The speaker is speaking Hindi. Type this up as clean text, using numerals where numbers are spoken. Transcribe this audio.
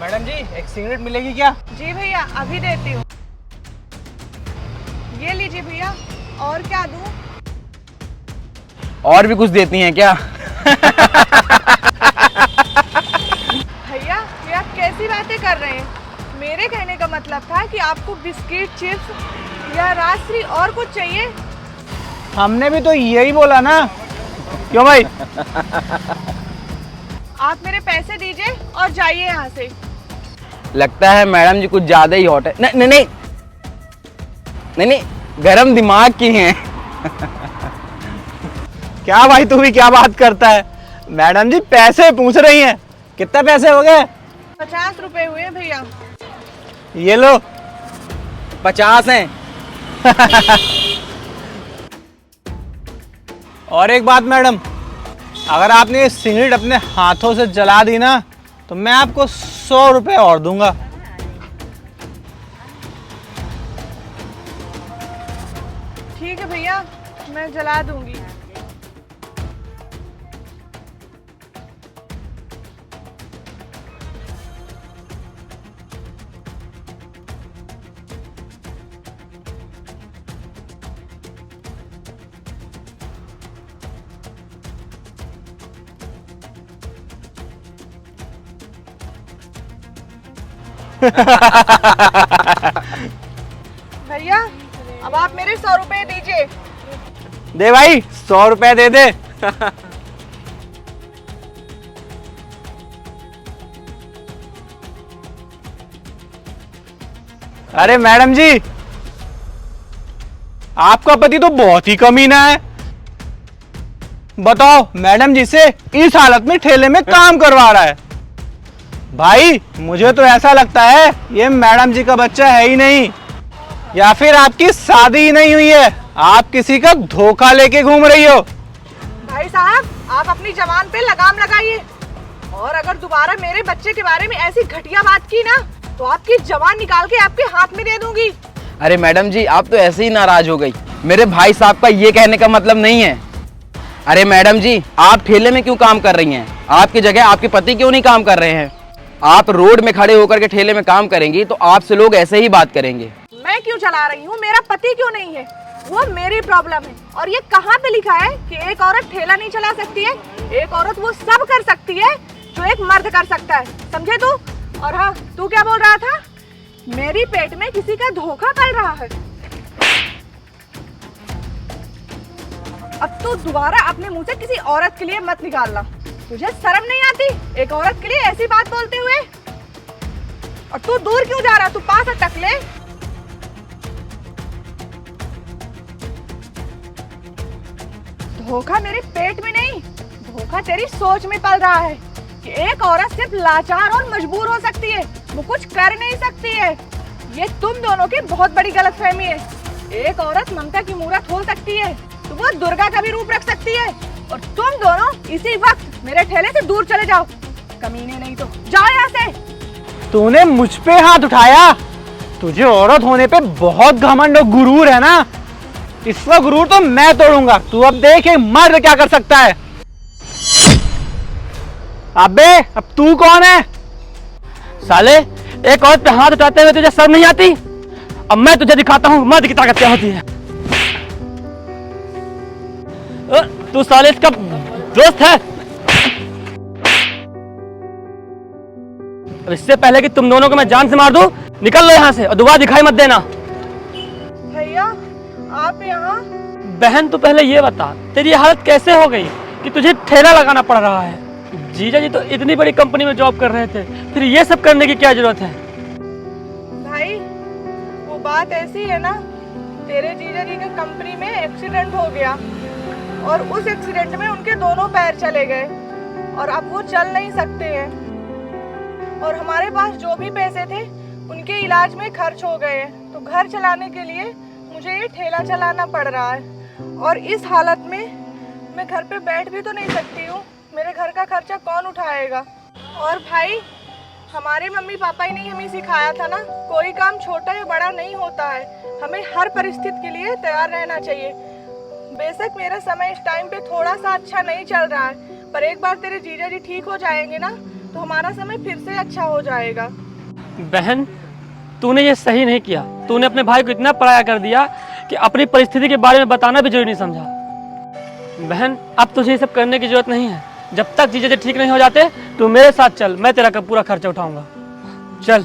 मैडम जी एक सिगरेट मिलेगी क्या? जी भैया अभी देती हूँ। ये लीजिए भैया। और क्या दूँ? और भी कुछ देती हैं क्या? भैया ये आप कैसी बातें कर रहे हैं? मेरे कहने का मतलब था कि आपको बिस्किट, चिप्स या राजश्री और कुछ चाहिए। हमने भी तो यही बोला ना। क्यों भाई? आप मेरे पैसे दीजिए और जाइए यहाँ से। लगता है मैडम जी कुछ ज्यादा ही हॉट है। नहीं नहीं नहीं नहीं, गरम दिमाग की हैं। क्या भाई तू भी क्या बात करता है? मैडम जी पैसे पूछ रही हैं। कितने पैसे हो गए? 50 रुपए हुए भैया। ये लो 50 हैं। और एक बात मैडम, अगर आपने ये सिगरेट अपने हाथों से जला दी ना तो मैं आपको 100 रुपए और दूंगा। ठीक है भैया, मैं जला दूंगी। भैया अब आप मेरे 100 रुपए दीजिए। दे भाई 100 रुपए दे दे। अरे मैडम जी, आपका पति तो बहुत ही कमीना है। बताओ मैडम जी से इस हालत में ठेले में काम करवा रहा है। भाई मुझे तो ऐसा लगता है ये मैडम जी का बच्चा है ही नहीं, या फिर आपकी शादी ही नहीं हुई है। आप किसी का धोखा लेके घूम रही हो। भाई साहब आप अपनी जबान पे लगाम लगाइए, और अगर दोबारा मेरे बच्चे के बारे में ऐसी घटिया बात की ना तो आपकी जबान निकाल के आपके हाथ में दे दूंगी। अरे मैडम जी आप तो ऐसे ही नाराज हो गई। मेरे भाई साहब का ये कहने का मतलब नहीं है। अरे मैडम जी आप ठेले में क्यों काम कर रही हैं? आपकी जगह आपके पति क्यों नहीं काम कर रहे हैं? आप रोड में खड़े होकर के ठेले में काम करेंगी तो आपसे लोग ऐसे ही बात करेंगे। मैं क्यों चला रही हूँ, मेरा पति क्यों नहीं है, वो मेरी प्रॉब्लम है। और ये कहाँ पे लिखा है कि एक औरत ठेला नहीं चला सकती है? एक औरत वो सब कर सकती है जो एक मर्द कर सकता है, समझे तू? और हाँ, तू क्या बोल रहा था? मेरी पेट में किसी का धोखा पल रहा है। अब तू दोबारा अपने मुंह से किसी औरत के लिए मत निकालना। तुझे शर्म नहीं आती एक औरत के लिए ऐसी बात बोलते हुए? और तू दूर क्यों जा रहा? तू पास अटक ले। धोखा मेरे पेट में नहीं, धोखा तेरी सोच में पल रहा है कि एक औरत सिर्फ लाचार और मजबूर हो सकती है, वो कुछ कर नहीं सकती है। ये तुम दोनों की बहुत बड़ी गलतफहमी है। एक औरत ममता की मूरत हो सकती है तो वो दुर्गा का भी रूप रख सकती है। और तुम दोनों इसी वक्त मेरे ठेले से दूर चले जाओ, कमीने नहीं तो जाओ यहाँ से। तूने मुझ पे हाथ उठाया? तुझे औरत होने पे बहुत घमंड और गुरूर है ना? इसका गुरूर तो मैं तोड़ूंगा। तू अब देख एक मर्द क्या कर सकता है। अबे अब तू कौन है? साले एक औरत पे हाथ उठाते हुए तुझे शर्म नहीं आती? अब मैं तुझे दिखाता हूँ मर्द की ताकत क्या होती है। तू साले इसका दोस्त है? अब इससे पहले कि तुम दोनों को मैं जान से मार दूं, निकल लो यहाँ से और दोबारा दिखाई मत देना। भैया आप यहाँ? बहन तू पहले ये बता तेरी हालत कैसे हो गई कि तुझे ठेला लगाना पड़ रहा है? जीजा जी तो इतनी बड़ी कंपनी में जॉब कर रहे थे, फिर ये सब करने की क्या जरूरत है? भाई वो बात ऐसी है ना, तेरे जीजा जी के कंपनी में एक्सीडेंट हो गया और उस एक्सीडेंट में उनके दोनों पैर चले गए और अब वो चल नहीं सकते हैं। और हमारे पास जो भी पैसे थे उनके इलाज में खर्च हो गए हैं, तो घर चलाने के लिए मुझे ये ठेला चलाना पड़ रहा है। और इस हालत में मैं घर पे बैठ भी तो नहीं सकती हूँ, मेरे घर का खर्चा कौन उठाएगा? और भाई हमारे मम्मी पापा ही नहीं हमें सिखाया था ना, कोई काम छोटा या बड़ा नहीं होता है, हमें हर परिस्थिति के लिए तैयार रहना चाहिए। बेशक मेरा समय इस टाइम पे थोड़ा सा अच्छा नहीं चल रहा है, पर एक बार तेरे जीजा जी ठीक हो जाएंगे ना तो हमारा समय फिर से अच्छा हो जाएगा। बहन, तूने ये सही नहीं किया। तूने अपने भाई को इतना पराया कर दिया कि अपनी परिस्थिति के बारे में बताना भी जरूरी नहीं समझा। बहन, अब तुझे ये सब करने की जरूरत नहीं है। जब तक चीजें ठीक नहीं हो जाते, तू मेरे साथ चल, मैं तेरा का पूरा खर्चा उठाऊंगा। चल।